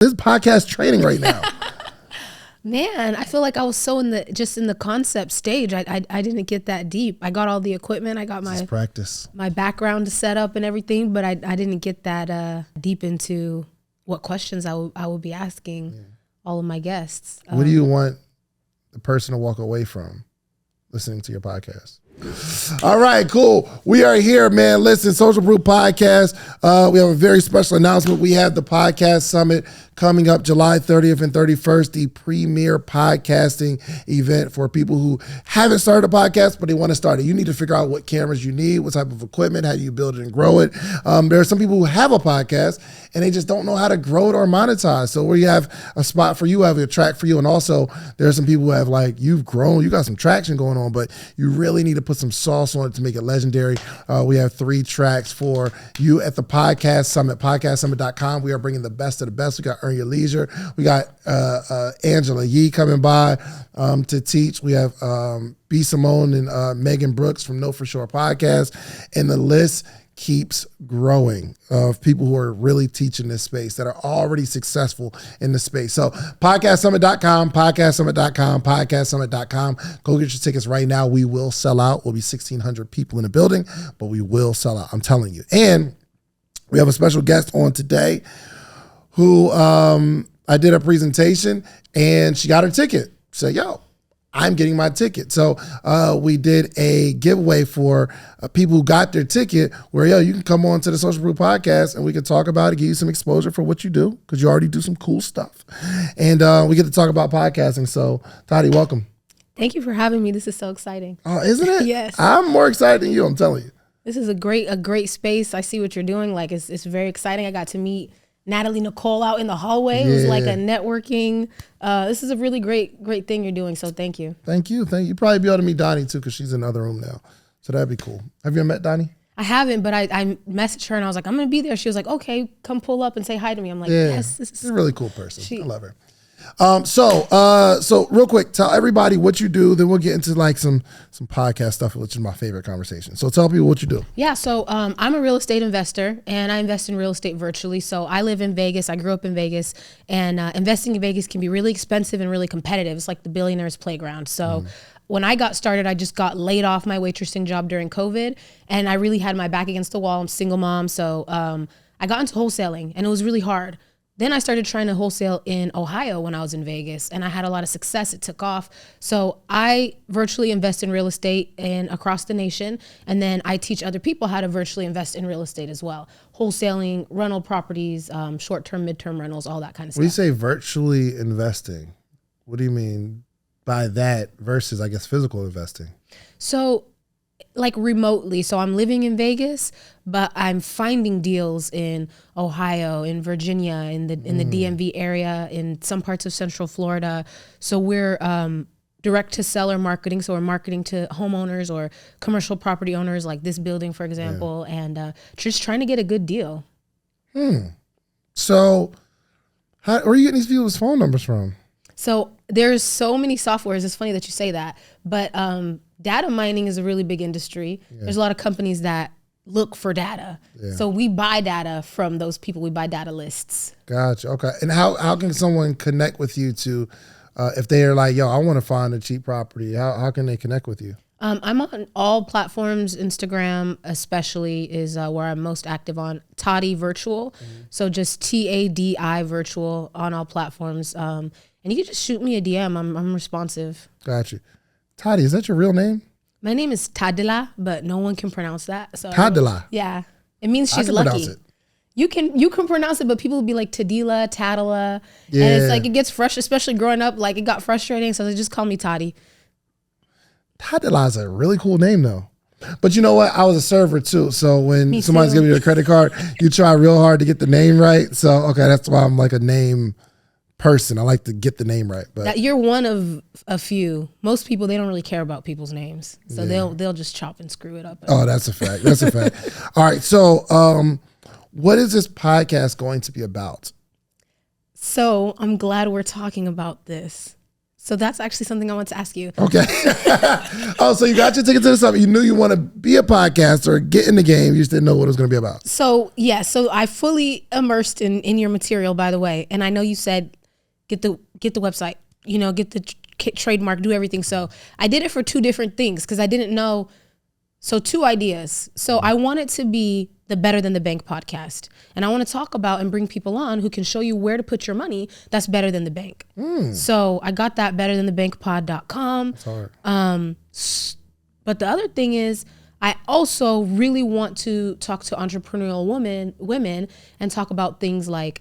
This is podcast training right now. Man, I feel like I was so in the concept stage. I didn't get that deep. I got all the equipment. I got my background set up and everything, but I didn't get that deep into what questions I would be asking all of my guests. What do you want the person to walk away from listening to your podcast? All right, cool. We are here, man. Listen, Social Proof Podcast. We have a very special announcement. We have the Podcast Summit coming up July 30th and 31st, the premier podcasting event for people who haven't started a podcast, but they want to start it. You need to figure out what cameras you need, what type of equipment, how do you build it and grow it. There are some people who have a podcast and they just don't know how to grow it or monetize. So we have a spot for you, have a track for you. And also there are some people who have you've grown, you got some traction going on, but you really need to put some sauce on it to make it legendary. We have 3 tracks for you at the Podcast Summit, podcastsummit.com. We are bringing the best of the best. We got Earn Your Leisure. We got Angela Yee coming by to teach. We have B. Simone and Megan Brooks from Know For Sure Podcast. And the list keeps growing of people who are really teaching this space that are already successful in the space. So podcastsummit.com, podcastsummit.com, podcastsummit.com. Go get your tickets right now. We will sell out. We'll be 1,600 people in the building, but we will sell out. I'm telling you. And we have a special guest on today who I did a presentation and she got her ticket. Said, yo, I'm getting my ticket. So we did a giveaway for people who got their ticket where, you can come on to the Social Proof Podcast and we can talk about it, give you some exposure for what you do because you already do some cool stuff. And we get to talk about podcasting. So Toddy, welcome. Thank you for having me. This is so exciting. Oh, isn't it? Yes. I'm more excited than you, I'm telling you. This is a great space. I see what you're doing. It's very exciting. I got to meet Natalie Nicole out in the hallway. It was like a networking. This is a really great thing you're doing. So thank you. Thank you. You probably be able to meet Donnie too because she's in the other room now. So that'd be cool. Have you ever met Donnie? I haven't, but I messaged her and I was like, I'm going to be there. She was like, okay, come pull up and say hi to me. I'm like, yes. She's a really cool person. I love her. So real quick, tell everybody what you do, then we'll get into some podcast stuff, which is my favorite conversation. So tell people what you do. Yeah, so I'm a real estate investor and I invest in real estate virtually. So I live in Vegas. I grew up in Vegas, and investing in Vegas can be really expensive and really competitive. It's like the billionaire's playground. So when I got started, I just got laid off my waitressing job during COVID, and I really had my back against the wall. I'm a single mom, so I got into wholesaling, and it was really hard. Then I started trying to wholesale in Ohio when I was in Vegas, and I had a lot of success. It took off. So I virtually invest in real estate across the nation, and then I teach other people how to virtually invest in real estate as well. Wholesaling, rental properties, short-term, mid-term rentals, all that kind of stuff. When you say virtually investing, what do you mean by that versus, I guess, physical investing? So remotely. So I'm living in Vegas, but I'm finding deals in Ohio, in Virginia, in the DMV area, in some parts of Central Florida. So we're direct to seller marketing. So we're marketing to homeowners or commercial property owners like this building, for example, and just trying to get a good deal. So where are you getting these people's phone numbers from? So there's so many softwares. It's funny that you say that, but data mining is a really big industry. There's a lot of companies that look for data. So we buy data from those people. We buy data lists. Gotcha. Okay. And how can someone connect with you to, if they're like, yo, I want to find a cheap property, how can they connect with you? I'm on all platforms. Instagram especially is where I'm most active on. Toddy Virtual. So just TADI Virtual on all platforms. And you can just shoot me a DM. I'm responsive. Gotcha. Toddy, is that your real name? My name is Tadila, but no one can pronounce that. So Tadila. Yeah. It means she's lucky. Pronounce it. You can pronounce it, but people will be like Tadila, Tadila. Yeah. And it's it gets fresh, especially growing up, it got frustrating. So they just call me Toddy. Tadila is a really cool name though. But you know what? I was a server too. So when somebody's giving you a credit card, you try real hard to get the name right. So, okay, that's why I'm like a name person. I like to get the name right. But you're one of a few. Most people, they don't really care about people's names. So they'll just chop and screw it up. Oh, that's a fact. That's a fact. All right. So what is this podcast going to be about? So I'm glad we're talking about this. So that's actually something I want to ask you. Okay. Oh, so you got your ticket to the summit. You knew you want to be a podcaster, get in the game. You just didn't know what it was going to be about. So yeah, so I fully immersed in your material, by the way. And I know you said get the website, get the trademark, do everything. So I did it for two different things because I didn't know. So two ideas. So I want it to be the Better Than the Bank podcast. And I want to talk about and bring people on who can show you where to put your money that's better than the bank. So I got that betterthanthebankpod.com. That's hard. But the other thing is I also really want to talk to entrepreneurial women and talk about things like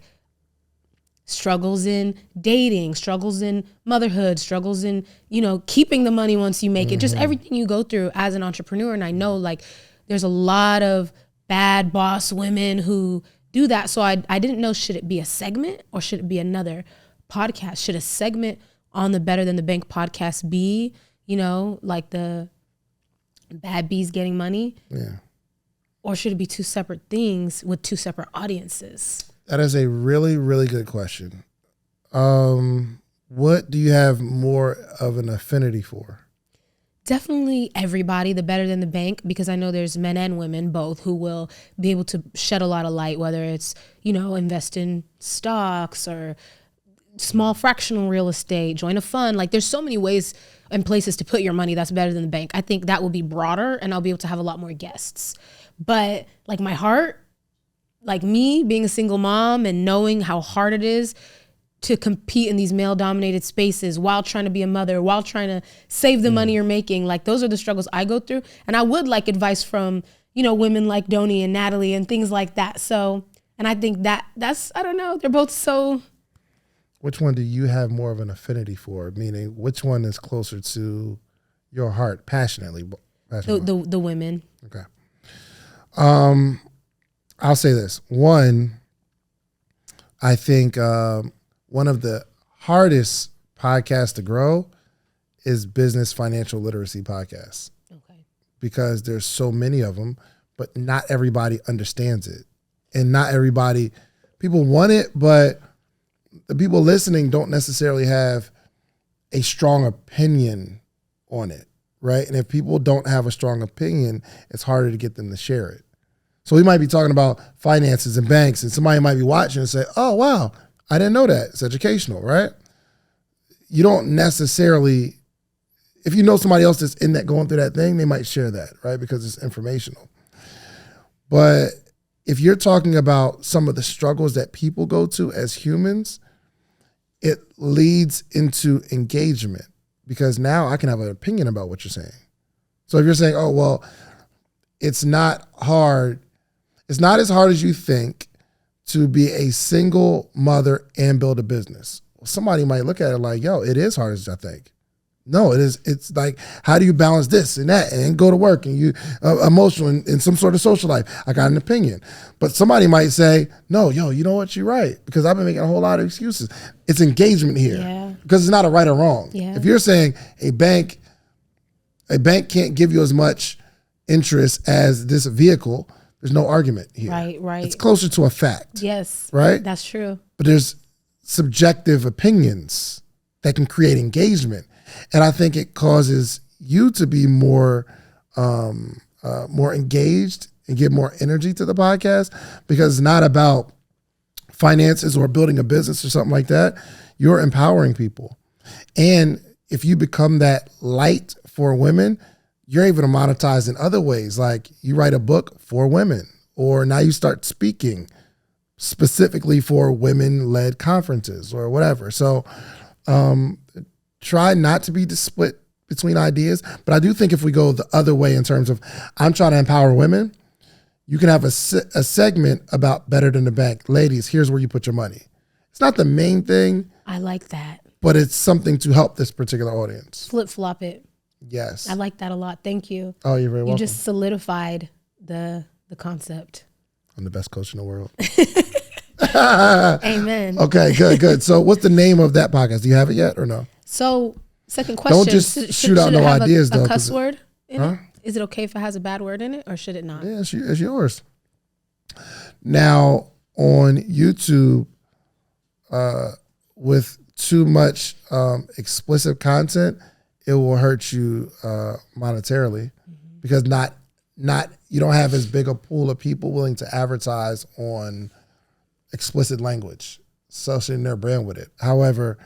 struggles in dating, struggles in motherhood, struggles in, keeping the money once you make it, just everything you go through as an entrepreneur. And I know like there's a lot of bad boss women who do that. So I didn't know, should it be a segment or should it be another podcast? Should a segment on the Better Than the Bank podcast be, like the bad bees getting money? Yeah. Or should it be two separate things with two separate audiences? That is a really, really good question. What do you have more of an affinity for? Definitely everybody, the Better Than the Bank, because I know there's men and women both who will be able to shed a lot of light, whether it's, invest in stocks or small fractional real estate, join a fund. Like there's so many ways and places to put your money that's better than the bank. I think that will be broader and I'll be able to have a lot more guests. But like my heart, like me being a single mom and knowing how hard it is to compete in these male-dominated spaces while trying to be a mother, while trying to save the money you're making. Like those are the struggles I go through. And I would like advice from, women like Doni and Natalie and things like that. So, and I think that's, I don't know, they're both so. Which one do you have more of an affinity for? Meaning which one is closer to your heart passionately? The women. Okay. I'll say this. One, I think one of the hardest podcasts to grow is business financial literacy podcasts. Okay. Because there's so many of them, but not everybody understands it. And not everybody, people want it, but the people listening don't necessarily have a strong opinion on it, right? And if people don't have a strong opinion, it's harder to get them to share it. So we might be talking about finances and banks, and somebody might be watching and say, oh, wow, I didn't know that. It's educational, right? You don't necessarily, if you know somebody else that's in that, going through that thing, they might share that, right? Because it's informational. But if you're talking about some of the struggles that people go to as humans, it leads into engagement because now I can have an opinion about what you're saying. So if you're saying, oh, well, it's not hard. It's not as hard as you think to be a single mother and build a business. Well, somebody might look at it like, yo, it is hard as I think. No, it is. It's like, how do you balance this and that and go to work and you emotional and some sort of social life? I got an opinion. But somebody might say, no, yo, you know what? You're right. Because I've been making a whole lot of excuses. It's engagement here. Yeah. Because it's not a right or wrong. Yeah. If you're saying a bank can't give you as much interest as this vehicle, there's no argument here. Right. It's closer to a fact. Yes. Right? That's true. But there's subjective opinions that can create engagement. And I think it causes you to be more engaged and give more energy to the podcast because it's not about finances or building a business or something like that. You're empowering people. And if you become that light for women, you're able to monetize in other ways. Like you write a book for women, or now you start speaking specifically for women-led conferences or whatever. So try not to be split between ideas. But I do think if we go the other way in terms of I'm trying to empower women, you can have a segment about Better Than the Bank. Ladies, here's where you put your money. It's not the main thing. I like that. But it's something to help this particular audience. Flip-flop it. Yes. I like that a lot. Thank you. Oh, you're very welcome. You just solidified the concept. I'm the best coach in the world. Amen. Okay, good. So what's the name of that podcast? Do you have it yet or no? So second question. Don't just shoot out no ideas though. A cuss word in it? Is it okay if it has a bad word in it or should it not? Yeah, it's yours. Now on YouTube, with too much explicit content, it will hurt you monetarily because not you don't have as big a pool of people willing to advertise on explicit language, associating their brand with it. However,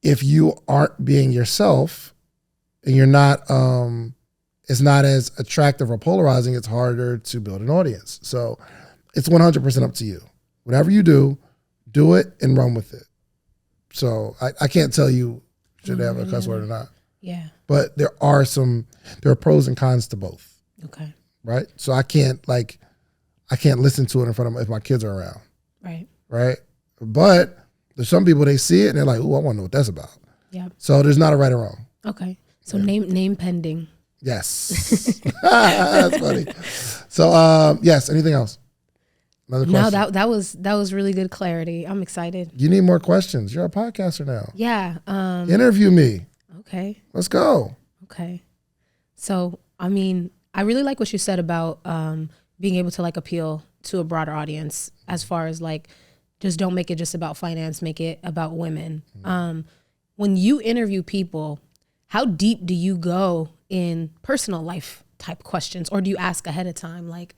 if you aren't being yourself and you're not, it's not as attractive or polarizing, it's harder to build an audience. So it's 100% up to you. Whatever you do it and run with it. So I can't tell you should they have a cuss word or not. Yeah. But there are pros and cons to both. Okay. Right? So I can't listen to it in front of if my kids are around. Right. Right? But there's some people, they see it and they're like, "Ooh, I want to know what that's about." Yeah. So there's not a right or wrong. Okay. So name pending. Yes. That's funny. So yes, anything else? Another question? No, that was really good clarity. I'm excited. You need more questions. You're a podcaster now. Yeah. Interview me. Okay. Let's go. Okay. So, I mean, I really like what you said about being able to like appeal to a broader audience as far as like, just don't make it just about finance, make it about women. When you interview people, how deep do you go in personal life type questions? Or do you ask ahead of time? Like,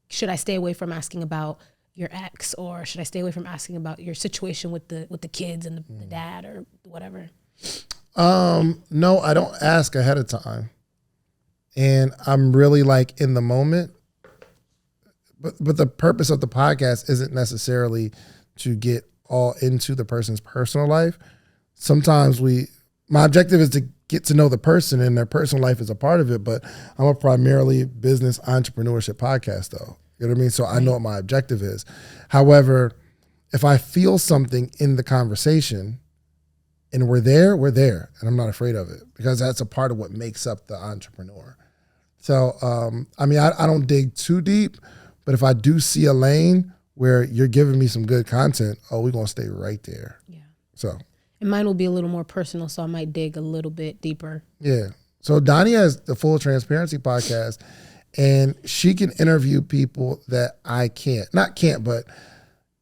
should I stay away from asking about your ex, or should I stay away from asking about your situation with the kids and the dad or whatever? No, I don't ask ahead of time. And I'm really like in the moment. But the purpose of the podcast isn't necessarily to get all into the person's personal life. Sometimes my objective is to get to know the person, and their personal life is a part of it, but I'm a primarily business entrepreneurship podcast though. You know what I mean? So I know what my objective is. However, if I feel something in the conversation and we're there, and I'm not afraid of it because that's a part of what makes up the entrepreneur. So, I mean, I don't dig too deep, but if I do see a lane where you're giving me some good content, we're going to stay right there. Yeah. So. And mine will be a little more personal, so I might dig a little bit deeper. Yeah. So Donnie has the Full Transparency podcast, and she can interview people that I can't. Not can't, but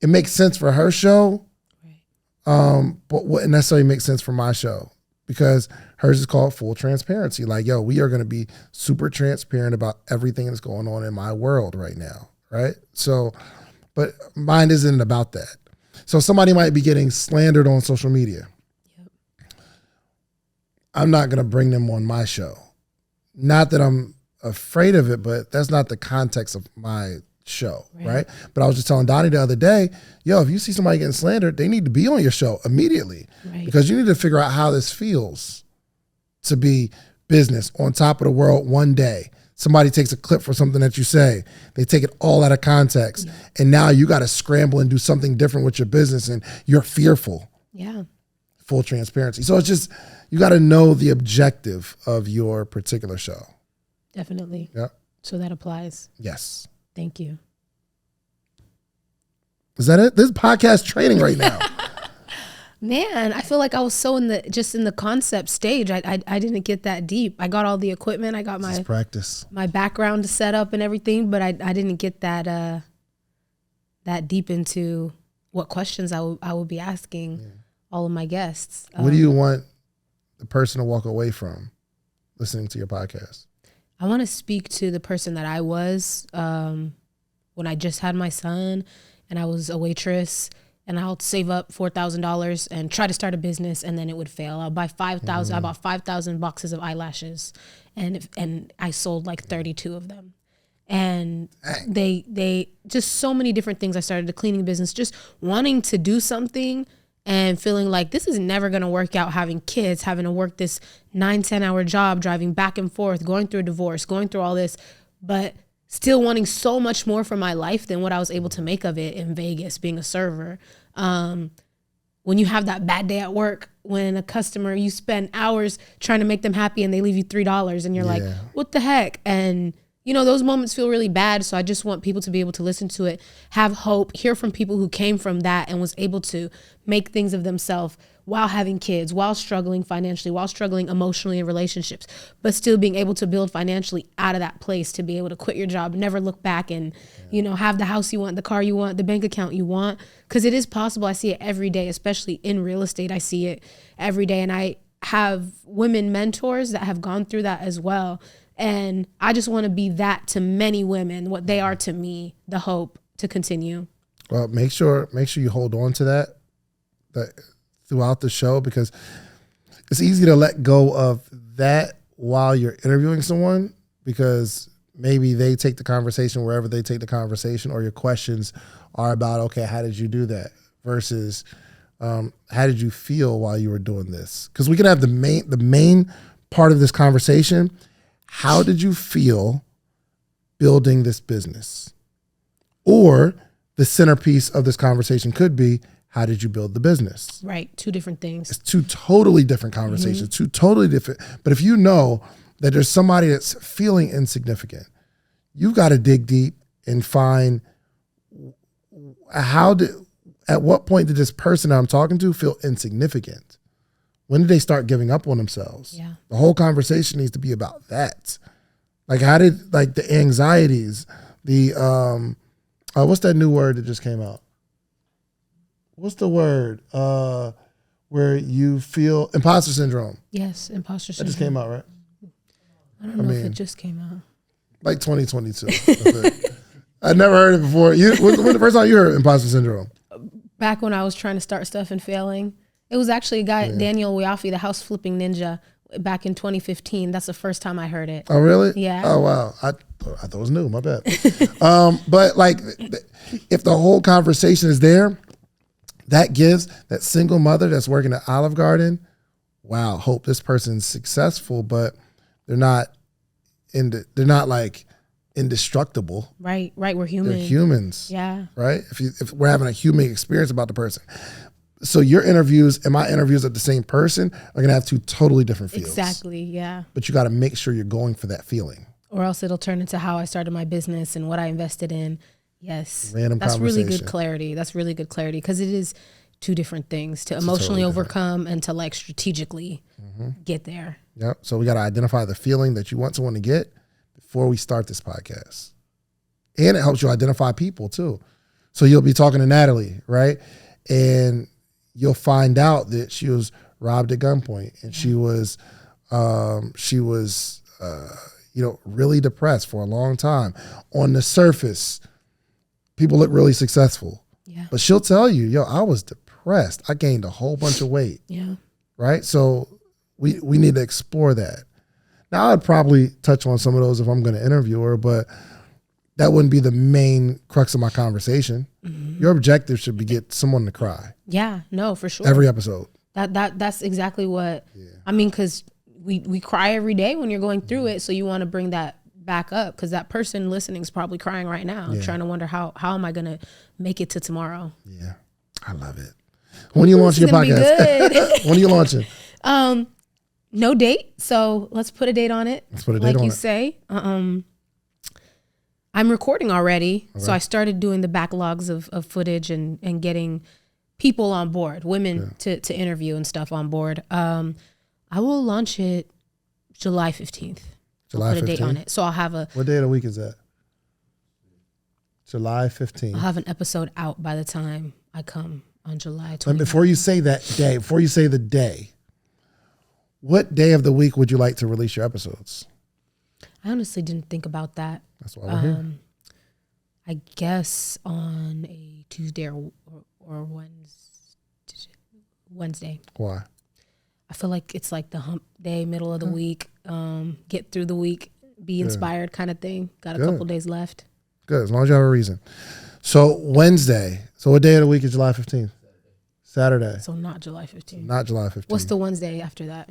it makes sense for her show, right. But wouldn't necessarily make sense for my show because hers is called Full Transparency. Like, yo, we are going to be super transparent about everything that's going on in my world right now, right? So, but mine isn't about that. So somebody might be getting slandered on social media. Yep. I'm not going to bring them on my show. Not that I'm afraid of it, but that's not the context of my show, right? But I was just telling Donnie the other day, yo, if you see somebody getting slandered, they need to be on your show immediately because you need to figure out how this feels to be business on top of the world one day. Somebody takes a clip for something that you say. They take it all out of context. Yeah. And now you got to scramble and do something different with your business and you're fearful. Yeah. Full transparency. So it's just, you got to know the objective of your particular show. Definitely. Yeah. So that applies. Yes. Thank you. Is that it? This is podcast training right now. Man, I feel like I was so in the concept stage. I didn't get that deep. I got all the equipment. I got my background set up and everything, but I didn't get that deep into what questions I will be asking all of my guests. What do you want the person to walk away from listening to your podcast? I want to speak to the person that I was when I just had my son and I was a waitress. And I'll save up $4,000 and try to start a business, and then it would fail. I'll buy 5,000. I bought 5,000 boxes of eyelashes, and I sold like 32 of them. And they just so many different things. I started a cleaning business, just wanting to do something and feeling like this is never going to work out. Having kids, having to work this 9-10 hour job, driving back and forth, going through a divorce, going through all this, but still wanting so much more from my life than what I was able to make of it in Vegas, being a server. When you have that bad day at work, when a customer, you spend hours trying to make them happy and they leave you $3 and you're like, what the heck? And those moments feel really bad. So I just want people to be able to listen to it, have hope, hear from people who came from that and was able to make things of themselves while having kids, while struggling financially, while struggling emotionally in relationships, but still being able to build financially out of that place, to be able to quit your job, never look back, and, have the house you want, the car you want, the bank account you want. Because it is possible. I see it every day, especially in real estate. I see it every day. And I have women mentors that have gone through that as well. And I just want to be that to many women, what they are to me, the hope to continue. Well, make sure you hold on to that throughout the show, because it's easy to let go of that while you're interviewing someone, because maybe they take the conversation wherever they take the conversation, or your questions are about, okay, how did you do that? Versus how did you feel while you were doing this? Because we can have the main part of this conversation. How did you feel building this business? Or the centerpiece of this conversation could be, how did you build the business? Right. Two different things. It's two totally different conversations, two totally different. But if you know that there's somebody that's feeling insignificant, you've got to dig deep and find at what point did this person that I'm talking to feel insignificant? When did they start giving up on themselves? Yeah. The whole conversation needs to be about that. Like, how did, like, the anxieties, the, what's that new word that just came out? What's the word where you feel imposter syndrome? Yes, imposter syndrome. That just came out, right? I don't know if it just came out. Like 2022. I'd never heard it before. When the first time you heard imposter syndrome? Back when I was trying to start stuff and failing. It was actually a guy, Daniel Wiafi, the house flipping ninja, back in 2015. That's the first time I heard it. Oh, really? Yeah. Oh, wow. I thought it was new. My bad. But like, if the whole conversation is there, that gives that single mother that's working at Olive Garden, wow, hope this person's successful, but they're not like indestructible. Right. We're human. They're humans. Yeah. Right. If we're having a human experience about the person. So your interviews and my interviews of the same person are going to have two totally different feels. Exactly. Yeah. But you got to make sure you're going for that feeling. Or else it'll turn into how I started my business and what I invested in. Yes. Random That's conversation. really good clarity. That's really good clarity, because it is two different things, to emotionally overcome and to like strategically get there. Yep. So we got to identify the feeling that you want someone to get before we start this podcast. And it helps you identify people too. So you'll be talking to Natalie, right? And you'll find out that she was robbed at gunpoint, and she was really depressed for a long time. On the surface, people look really successful. Yeah. But she'll tell you, I was depressed. I gained a whole bunch of weight. Yeah. Right? So we need to explore that. Now, I'd probably touch on some of those if I'm going to interview her, but that wouldn't be the main crux of my conversation. Mm-hmm. Your objective should be get someone to cry. Yeah, no, for sure. Every episode. That's exactly what, I mean, because we cry every day when you're going through it. So you want to bring that back up, because that person listening is probably crying right now, trying to wonder how am I going to make it to tomorrow? Yeah, I love it. When are you launching your podcast? When are you launching? No date. So let's put a date on it. Let's put a date on it. Like you say. I'm recording already. Okay. So I started doing the backlogs of footage and getting people on board, women to interview and stuff on board. I will launch it July 15th. July 15th. I'll put a date on it. So I'll have a... What day of the week is that? July 15th. I'll have an episode out by the time I come on July 20th. And before you say that day, before you say the day, what day of the week would you like to release your episodes? I honestly didn't think about that. That's why we're here. I guess on a Tuesday or Wednesday. Why? I feel like it's like the hump day, middle of the week, get through the week, be inspired kind of thing. Got a couple days left. Good, as long as you have a reason. So Wednesday. So what day of the week is July 15th? Saturday. So not July 15th. Not July 15th. What's the Wednesday after that?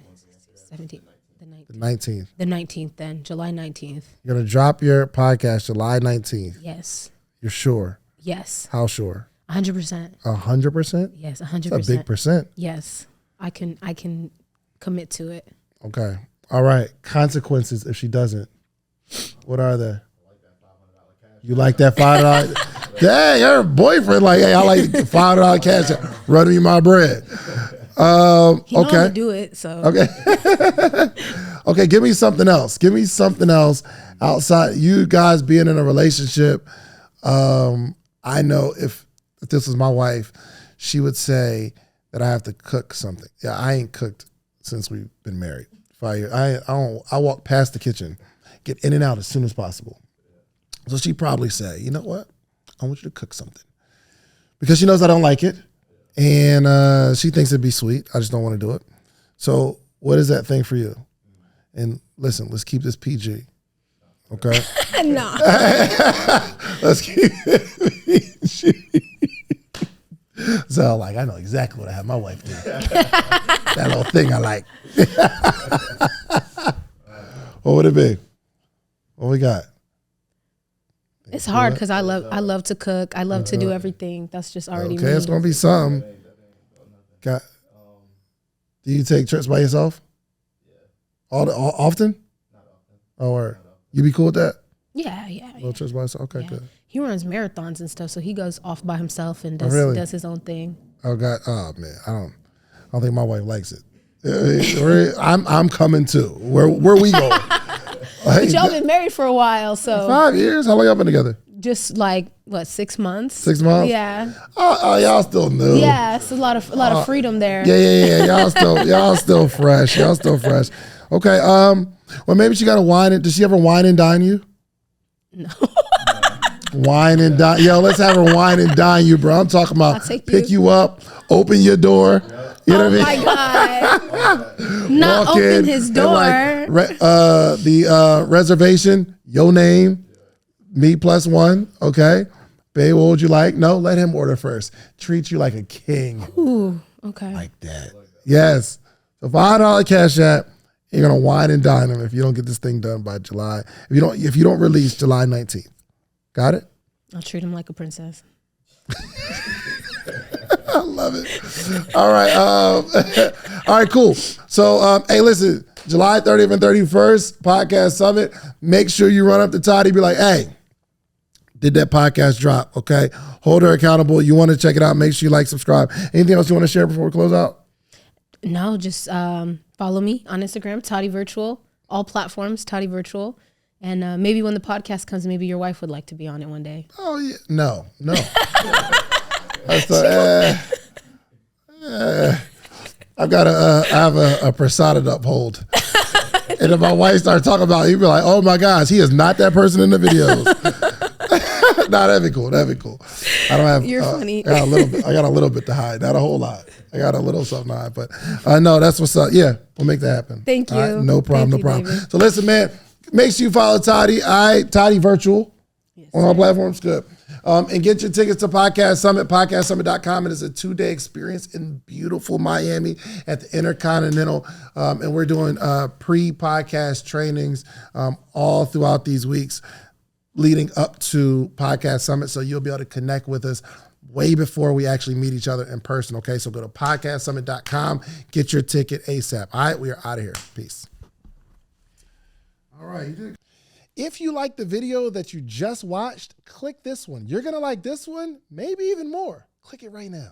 17th. The 19th. The 19th then. July 19th. You're going to drop your podcast July 19th. Yes. You're sure? Yes. How sure? 100%. 100%? Yes, 100%. That's a big percent. Yes. I can commit to it. Okay. All right. Consequences if she doesn't. What are they? You like that $5? Dang, your boyfriend like, hey, I like $5 cash. Run me my bread. He know how Okay. to do it. So Okay. Okay, give me something else. Give me something else outside you guys being in a relationship. I know if this was my wife, she would say that I have to cook something. Yeah, I ain't cooked since we've been married. 5 years. I walk past the kitchen, get in and out as soon as possible. So she probably say, you know what? I want you to cook something. Because she knows I don't like it. And she thinks it'd be sweet. I just don't want to do it. So what is that thing for you? And listen, let's keep this PG. Okay? no. Let's keep it PG. So like, I know exactly what I have my wife do. That little thing I like. What would it be? What we got? It's hard because I love to cook. I love to do everything. That's just already Okay, me. it's gonna be something. Got? Do you take trips by yourself? All often? Not often. Oh, or you be cool with that? Yeah. Little trips by yourself. Okay, Yeah. good. He runs marathons and stuff, so he goes off by himself and does really? does his own thing. Oh God. Oh man, I don't think my wife likes it. I'm coming too. Where we going? But y'all been married for a while, so 5 years. How long y'all been together? just like what, 6 months? 6 months. Yeah. Oh, y'all still new. Yeah, it's a lot of freedom there. Yeah. Y'all still fresh. Y'all still fresh. Okay. Well, maybe she got to wine it. Does she ever wine and dine you? No. Wine and dine. Yo, let's have her wine and dine you, bro. I'm talking about I'll take pick you. you up, open your door. You know Oh what I mean? my God. Not Walk open in his and, door. like, the reservation, your name, me plus one. Okay. Babe, what would you like? No, let him order first. Treat you like a king. Ooh, okay. Like that. Yes. So $5 cash app. You're gonna wine and dine him if you don't get this thing done by July. If you don't release July 19th. Got it? I'll treat him like a princess. I love it. All right. All right, cool. So hey, listen, July 30th and 31st, Podcast Summit. Make sure you run up to Toddy, be like, hey, did that podcast drop? Okay. Hold her accountable. You want to check it out. Make sure you like, subscribe. Anything else you want to share before we close out? No, just follow me on Instagram, Toddy Virtual, all platforms, Toddy Virtual. And maybe when the podcast comes, maybe your wife would like to be on it one day. Oh, yeah. No. I've got I have a persona to uphold. And if my wife starts talking about it, you'd be like, oh my gosh, he is not that person in the videos. Nah, that'd be cool. I don't have. You're funny. I got a little bit to hide, not a whole lot. I got a little something to hide, but no, that's what's up. Yeah, we'll make that happen. Thank you. All right, no problem, Thank no you, problem. David. So listen, man, make sure you follow Toddy. Toddy Virtual on all platforms. Good. And get your tickets to Podcast Summit, podcastsummit.com. It is a 2-day experience in beautiful Miami at the Intercontinental. And we're doing pre-podcast trainings all throughout these weeks leading up to Podcast Summit. So you'll be able to connect with us way before we actually meet each other in person. Okay, so go to podcastsummit.com, get your ticket ASAP. All right, we are out of here. Peace. All right, you did. If you like the video that you just watched, click this one. You're going to like this one, maybe even more. Click it right now.